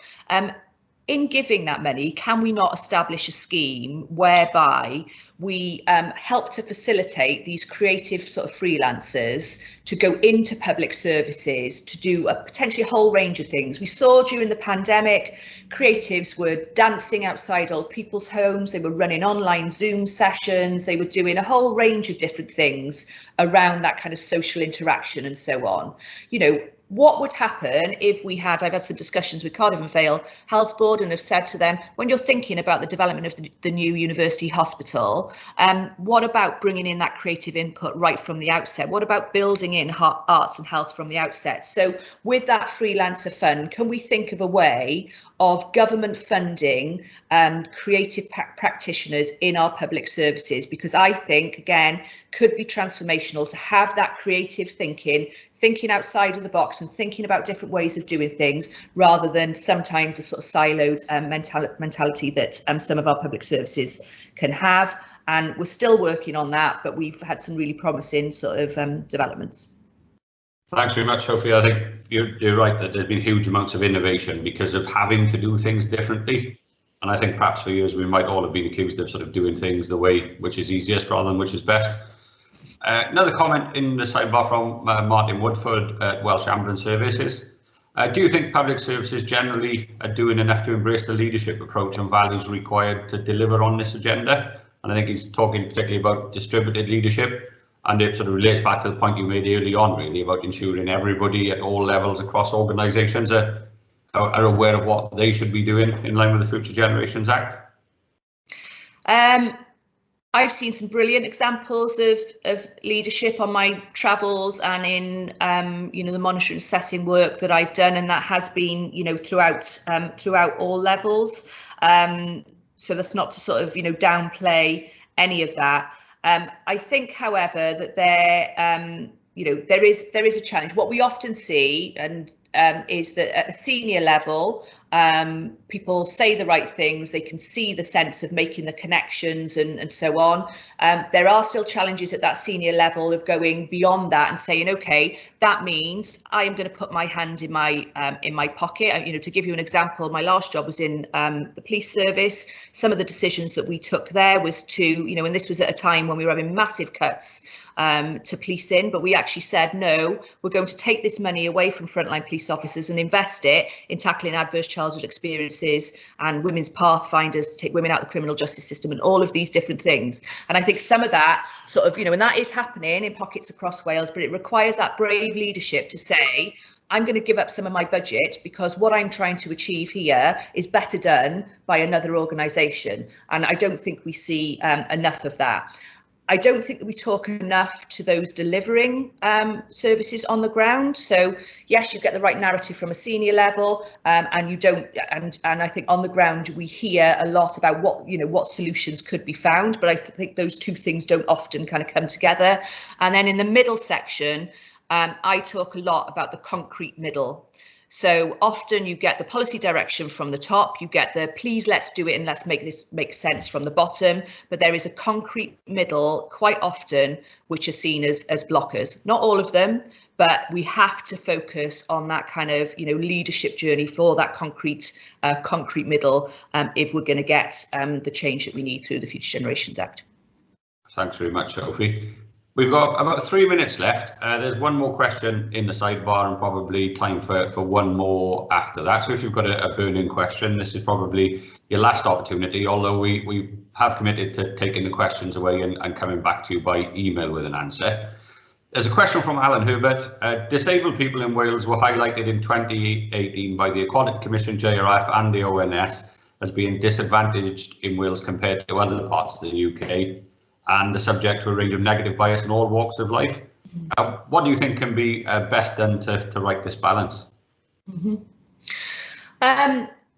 Speaker 2: in giving that money, can we not establish a scheme whereby we help to facilitate these creative sort of freelancers to go into public services to do a potentially whole range of things? We saw during the pandemic, creatives were dancing outside old people's homes, they were running online Zoom sessions, they were doing a whole range of different things around that kind of social interaction and so on. What would happen if we had, I've had some discussions with Cardiff and Vale Health Board and have said to them, when you're thinking about the development of the new university hospital, what about bringing in that creative input right from the outset? What about building in arts and health from the outset? So with that freelancer fund, can we think of a way of government funding creative practitioners in our public services? Because I think, again, could be transformational to have that creative thinking outside of the box and thinking about different ways of doing things, rather than sometimes the sort of siloed mentality that some of our public services can have. And we're still working on that, but we've had some really promising sort of developments.
Speaker 1: Thanks very much, Sophie. I think you're right that there's been huge amounts of innovation because of having to do things differently. And I think perhaps for years we might all have been accused of sort of doing things the way which is easiest rather than which is best. Another comment in the sidebar from Martin Woodford at Welsh Ambulance Services. Do you think public services generally are doing enough to embrace the leadership approach and values required to deliver on this agenda? And I think he's talking particularly about distributed leadership, and it sort of relates back to the point you made early on, really, about ensuring everybody at all levels across organisations are aware of what they should be doing in line with the Future Generations Act.
Speaker 2: I've seen some brilliant examples of leadership on my travels and in the monitoring and assessing work that I've done, and that has been throughout all levels. So that's not to sort of downplay any of that. I think, however, that there is a challenge. What we often see is that at a senior level, people say the right things, they can see the sense of making the connections and so on. There are still challenges at that senior level of going beyond that and saying, okay, that means I am going to put my hand in my pocket. To give you an example, my last job was in the police service. Some of the decisions that we took there was to, and this was at a time when we were having massive cuts to policing, but we actually said, no, we're going to take this money away from frontline police officers and invest it in tackling adverse childhood experiences and women's pathfinders to take women out of the criminal justice system and all of these different things. And I think some of that sort of, and that is happening in pockets across Wales, but it requires that brave leadership to say, I'm going to give up some of my budget because what I'm trying to achieve here is better done by another organisation. And I don't think we see enough of that. I don't think that we talk enough to those delivering services on the ground. So yes, you get the right narrative from a senior level, and you don't. And I think on the ground we hear a lot about what solutions could be found. But I think those two things don't often kind of come together. And then in the middle section, I talk a lot about the concrete middle. So often you get the policy direction from the top, you get the please let's do it and let's make this make sense from the bottom, but there is a concrete middle quite often which are seen as blockers. Not all of them, but we have to focus on that kind of leadership journey for that concrete middle if we're going to get the change that we need through the Future Generations Act.
Speaker 1: Thanks very much, Sophie. We've got about 3 minutes left. There's one more question in the sidebar and probably time for one more after that. So if you've got a burning question, this is probably your last opportunity, although we have committed to taking the questions away and coming back to you by email with an answer. There's a question from Alan Herbert. Disabled people in Wales were highlighted in 2018 by the Equality Commission, JRF and the ONS as being disadvantaged in Wales compared to other parts of the UK, and the subject to a range of negative bias in all walks of life. What do you think can be best done to right this balance?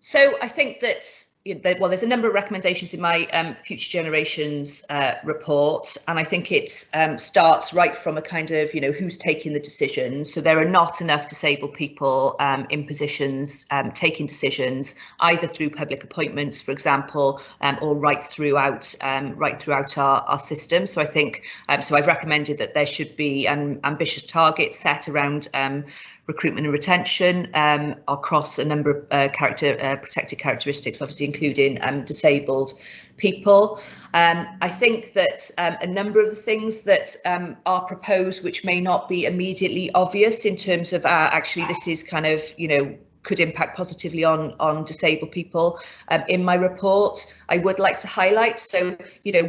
Speaker 2: So I think that there's a number of recommendations in my Future Generations report, and I think it starts right from a kind of who's taking the decisions. So there are not enough disabled people in positions taking decisions, either through public appointments, for example, or right throughout our system. So I think so I've recommended that there should be ambitious targets set around recruitment and retention across a number of protected characteristics, obviously including disabled people. I think that a number of the things that are proposed, which may not be immediately obvious in terms of actually this is kind of could impact positively on disabled people, in my report, I would like to highlight. So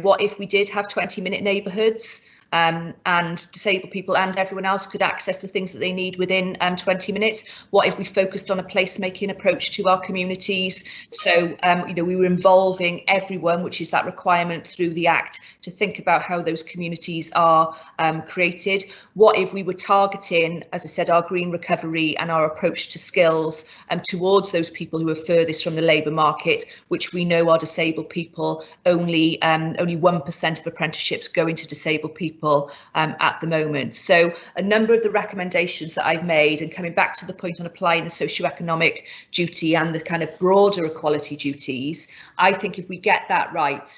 Speaker 2: what if we did have 20-minute neighbourhoods? And disabled people and everyone else could access the things that they need within 20 minutes. What if we focused on a placemaking approach to our communities? So, we were involving everyone, which is that requirement through the Act, to think about how those communities are created. What if we were targeting, as I said, our green recovery and our approach to skills towards those people who are furthest from the labour market, which we know are disabled people. Only 1% of apprenticeships go into disabled people at the moment. So a number of the recommendations that I've made, and coming back to the point on applying the socioeconomic duty and the kind of broader equality duties, I think if we get that right,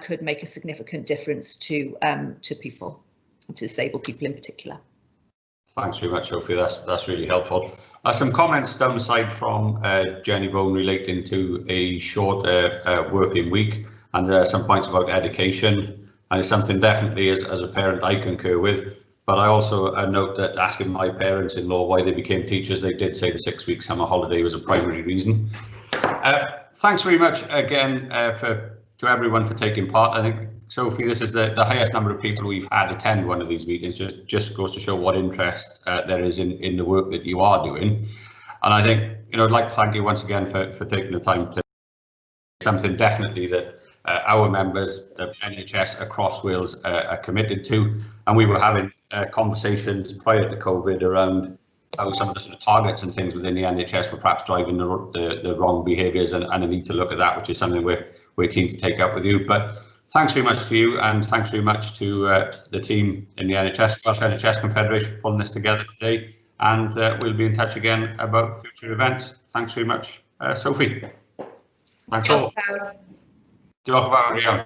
Speaker 2: could make a significant difference to people, to disabled people in particular.
Speaker 1: Thanks very much, Sophie. That's really helpful. Some comments downside from Jenny Bone relating to a shorter working week, and some points about education. And it's something definitely as a parent I concur with, but I also note that asking my parents-in-law why they became teachers, they did say the 6-week summer holiday was a primary reason. Thanks very much again to everyone for taking part. I think, Sophie, this is the highest number of people we've had attend one of these meetings. Just goes to show what interest there is in the work that you are doing. And I think, I'd like to thank you once again for taking the time to something definitely that our members, the NHS across Wales, are committed to. And we were having conversations prior to COVID around how some of the sort of targets and things within the NHS were perhaps driving the wrong behaviours, and a need to look at that, which is something we're keen to take up with you. But thanks very much to you, and thanks very much to the team in the Welsh NHS Confederation for pulling this together today. And we'll be in touch again about future events. Thanks very much, Sophie. Thanks all. Diolch yn fawr iawn.